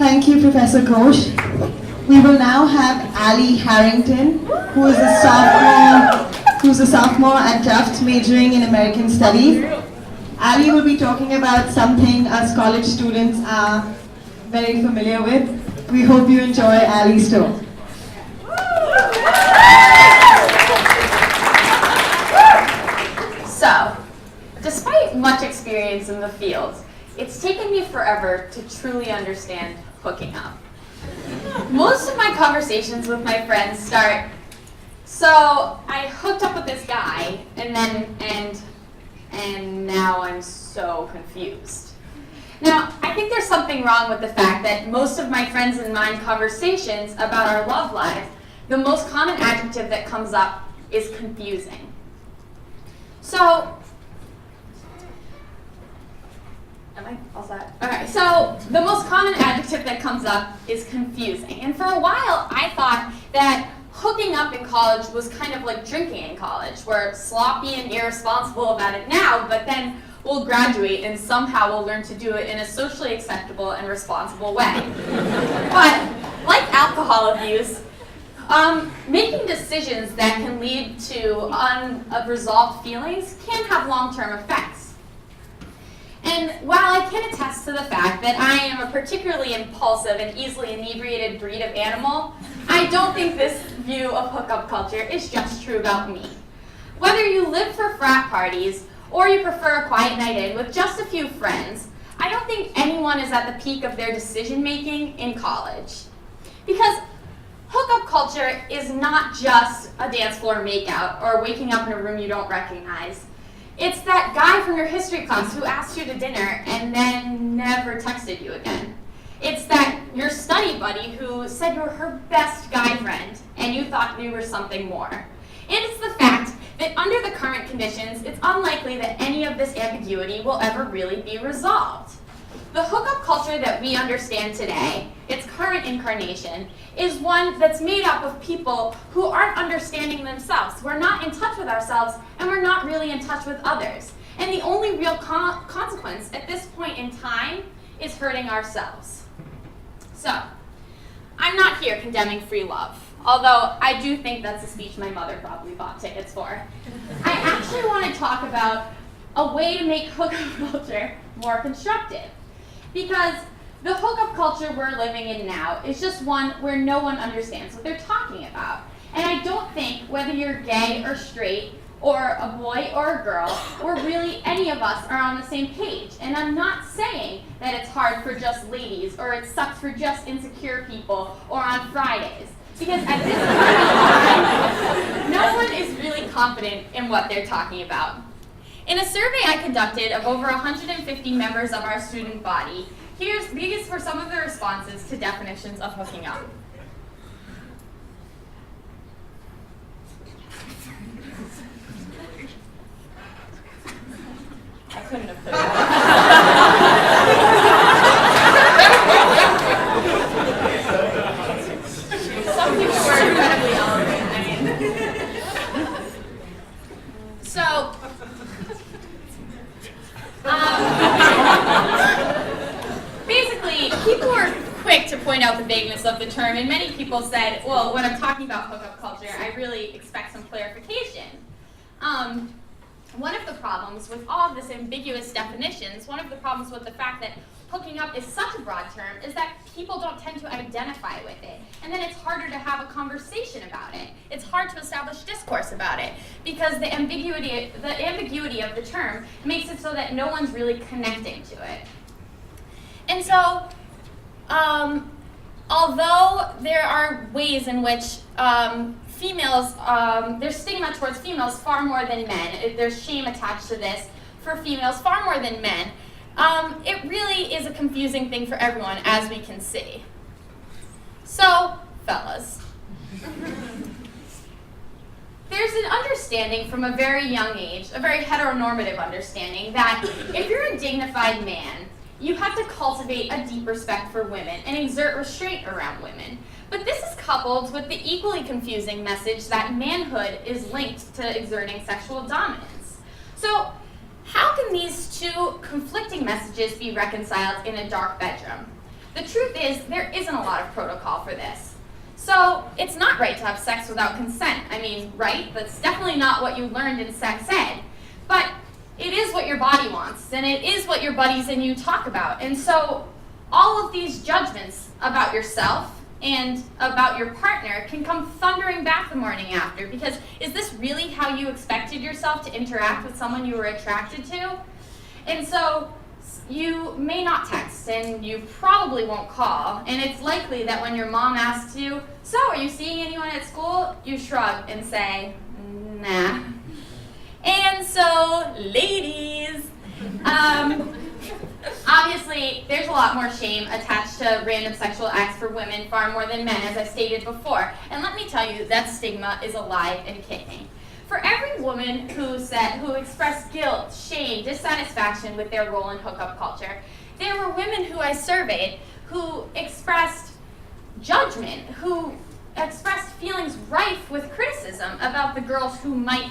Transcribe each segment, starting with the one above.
Thank you, Professor Ghosh. We will now have Alli Harrington, who is a sophomore at Tufts majoring in American Studies. Alli will be talking about something us college students are very familiar with. We hope you enjoy Alli's talk. So, despite much experience in the field, it's taken me forever to truly understand hooking up. Most of my conversations with my friends start, so I hooked up with this guy, and now I'm so confused. Now, I think there's something wrong with the fact that most of my friends and mine conversations about our love lives, the most common adjective that comes up is confusing. So, am I all set? Okay, so the most common adjective that comes up is confusing. And for a while, I thought that hooking up in college was kind of like drinking in college. We're sloppy and irresponsible about it now, but then we'll graduate and somehow we'll learn to do it in a socially acceptable and responsible way. But like alcohol abuse, making decisions that can lead to unresolved feelings can have long-term effects. And while I can attest to the fact that I am a particularly impulsive and easily inebriated breed of animal, I don't think this view of hookup culture is just true about me. Whether you live for frat parties or you prefer a quiet night in with just a few friends, I don't think anyone is at the peak of their decision-making in college. Because hookup culture is not just a dance floor makeout or waking up in a room you don't recognize. It's that guy from your history class who asked you to dinner and then never texted you again. It's that your study buddy who said you were her best guy friend and you thought you were something more. And it's the fact that under the current conditions, it's unlikely that any of this ambiguity will ever really be resolved. The hookup culture that we understand today, its current incarnation, is one that's made up of people who aren't understanding themselves. We're not in touch with ourselves, and we're not really in touch with others. And the only real consequence at this point in time is hurting ourselves. So, I'm not here condemning free love, although I do think that's a speech my mother probably bought tickets for. I actually want to talk about a way to make hookup culture more constructive. Because the hookup culture we're living in now is just one where no one understands what they're talking about. And I don't think whether you're gay or straight, or a boy or a girl, or really any of us are on the same page. And I'm not saying that it's hard for just ladies, or it sucks for just insecure people, or on Fridays. Because at this point in time, no one is really confident in what they're talking about. In a survey I conducted of over 150 members of our student body, these were some of the responses to definitions of hooking up. I couldn't have put it. Some people were incredibly eloquent. So, basically, people were quick to point out the vagueness of the term, and many people said, well, when I'm talking about hookup culture, I really expect some clarification. One of the problems with all of this ambiguous definitions, one of the problems with the fact that hooking up is such a broad term is that people don't tend to identify with it. And then it's harder to have a conversation about it. It's hard to establish discourse about it because the ambiguity of the term makes it so that no one's really connecting to it. And so, although there are ways in which females, there's stigma towards females far more than men. There's shame attached to this for females far more than men. It really is a confusing thing for everyone, as we can see. So, fellas, there's an understanding from a very young age, a very heteronormative understanding, that if you're a dignified man, you have to cultivate a deep respect for women and exert restraint around women. But this is coupled with the equally confusing message that manhood is linked to exerting sexual dominance. So, how can these two conflicting messages be reconciled in a dark bedroom? The truth is, there isn't a lot of protocol for this. So it's not right to have sex without consent. I mean, right? That's definitely not what you learned in sex ed. But it is what your body wants, and it is what your buddies and you talk about. And so all of these judgments about yourself and about your partner can come thundering back the morning after, because is this really how you expected yourself to interact with someone you were attracted to? And so you may not text, and you probably won't call, and it's likely that when your mom asks you, so are you seeing anyone at school? You shrug and say, nah. And so, ladies, obviously, there's a lot more shame attached to random sexual acts for women, far more than men, as I stated before. And let me tell you, that stigma is alive and kicking. For every woman who expressed guilt, shame, dissatisfaction with their role in hookup culture, there were women who I surveyed who expressed judgment, who expressed feelings rife with criticism about the girls who might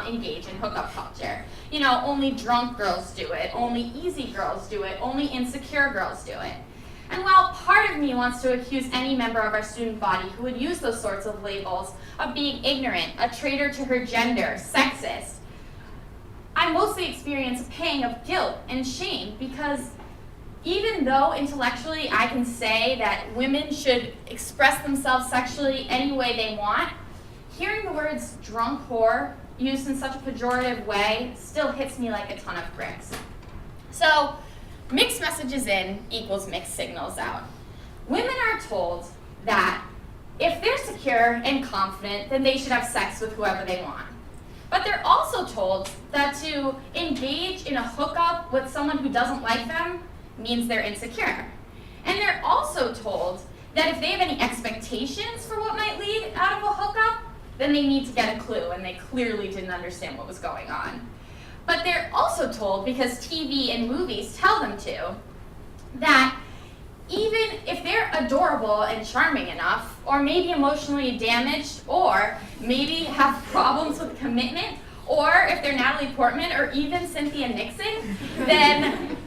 engage in hookup culture. You know, only drunk girls do it, only easy girls do it, only insecure girls do it. And while part of me wants to accuse any member of our student body who would use those sorts of labels of being ignorant, a traitor to her gender, sexist, I mostly experience a pang of guilt and shame, because even though intellectually I can say that women should express themselves sexually any way they want, hearing the words drunk whore used in such a pejorative way still hits me like a ton of bricks. So, mixed messages in equals mixed signals out. Women are told that if they're secure and confident, then they should have sex with whoever they want. But they're also told that to engage in a hookup with someone who doesn't like them means they're insecure. And they're also told that if they have any expectations for what might lead out of a hookup, then they need to get a clue, and they clearly didn't understand what was going on. But they're also told, because TV and movies tell them to, that even if they're adorable and charming enough, or maybe emotionally damaged, or maybe have problems with commitment, or if they're Natalie Portman or even Cynthia Nixon, then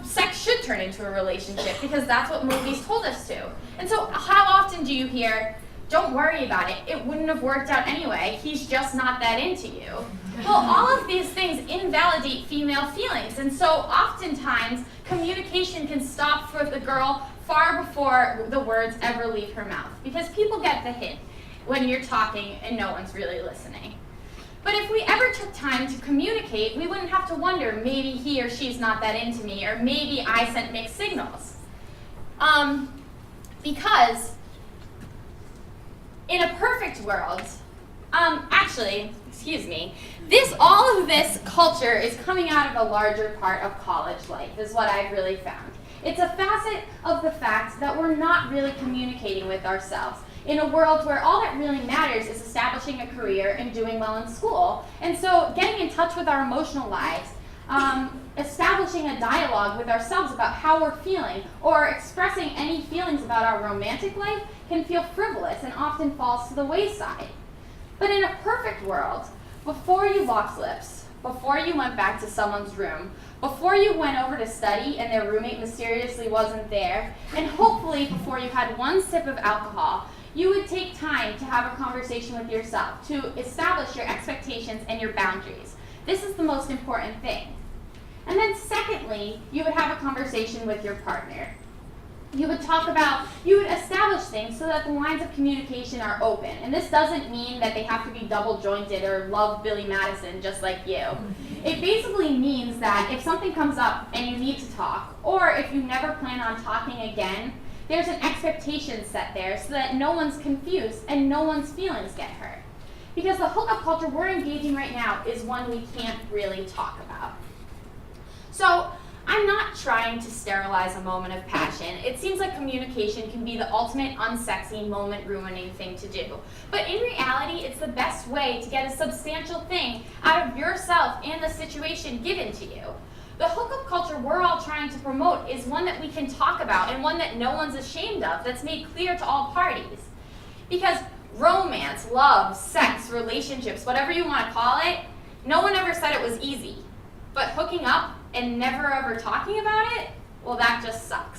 sex should turn into a relationship, because that's what movies told us to. And so how often do you hear, don't worry about it, it wouldn't have worked out anyway, he's just not that into you? Well, all of these things invalidate female feelings, and so oftentimes communication can stop for the girl far before the words ever leave her mouth, because people get the hint when you're talking and no one's really listening. But if we ever took time to communicate, we wouldn't have to wonder, maybe he or she's not that into me, or maybe I sent mixed signals. Because in a perfect world, all of this culture is coming out of a larger part of college life, is what I've really found. It's a facet of the fact that we're not really communicating with ourselves in a world where all that really matters is establishing a career and doing well in school. And so getting in touch with our emotional lives, establishing a dialogue with ourselves about how we're feeling, or expressing any feelings about our romantic life can feel frivolous and often falls to the wayside. But in a perfect world, before you locked lips, before you went back to someone's room, before you went over to study and their roommate mysteriously wasn't there, and hopefully before you had one sip of alcohol, you would take time to have a conversation with yourself, to establish your expectations and your boundaries. This is the most important thing. And then secondly, you would have a conversation with your partner. You would establish things so that the lines of communication are open. And this doesn't mean that they have to be double jointed or love Billy Madison just like you. It basically means that if something comes up and you need to talk, or if you never plan on talking again, there's an expectation set there so that no one's confused and no one's feelings get hurt. Because the hookup culture we're engaging right now is one we can't really talk about. So, I'm not trying to sterilize a moment of passion. It seems like communication can be the ultimate unsexy, moment-ruining thing to do. But in reality, it's the best way to get a substantial thing out of yourself and the situation given to you. The hookup culture we're all trying to promote is one that we can talk about, and one that no one's ashamed of, that's made clear to all parties. Because romance, love, sex, relationships, whatever you want to call it, no one ever said it was easy. But hooking up and never ever talking about it, well, that just sucks.